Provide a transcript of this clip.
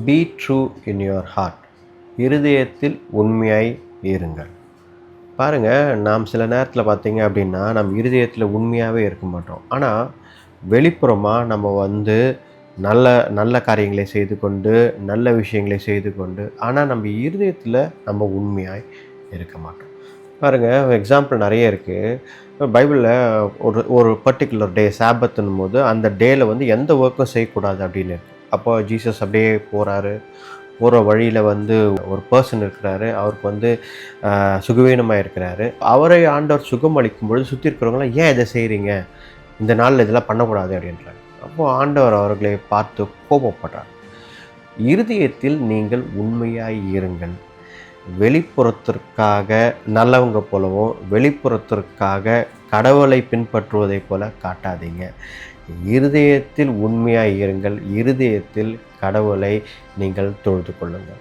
B true in your heart. இருதயத்தில் உண்மையாய் இருங்கள். பாருங்கள், நாம் சில நேரத்தில் பார்த்தீங்க அப்படின்னா நம்ம இருதயத்தில் உண்மையாகவே இருக்க மாட்டோம். ஆனால் வெளிப்புறமாக நம்ம நல்ல நல்ல காரியங்களை செய்து கொண்டு, நல்ல விஷயங்களை செய்து கொண்டு, ஆனால் நம்ம இருதயத்தில் நம்ம உண்மையாய் இருக்க மாட்டோம். பாருங்கள், எக்ஸாம்பிள் நிறைய இருக்குது. பைபிளில் ஒரு ஒரு பர்டிகுலர் டே சாபத்துன்னும் போது அந்த டேயில் எந்த ஒர்க்கும் செய்யக்கூடாது அப்படின்னு இருக்குது. அப்போ ஜீசஸ் அப்படியே போகிற வழியில் ஒரு பர்சன் இருக்கிறாரு. அவருக்கு சுகவீனமாக இருக்கிறாரு. அவரை ஆண்டவர் சுகம் அளிக்கும் பொழுது சுற்றி இருக்கிறவங்களாம், ஏன் இதை செய்கிறீங்க, இந்த நாளில் இதெல்லாம் பண்ணக்கூடாது அப்படின்றாங்க. அப்போது ஆண்டவர் அவர்களை பார்த்து கோபப்படுறார். இருதயத்தில் நீங்கள் உண்மையாய் இருங்கள். வெளிப்புறத்திற்காக நல்லவங்க போலவும் வெளிப்புறத்திற்காக கடவுளை பின்பற்றுவதை போல காட்டாதீங்க. இருதயத்தில் உண்மையாய் இருங்கள். இருதயத்தில் கடவுளை நீங்கள் தொழுது கொள்ளுங்கள்.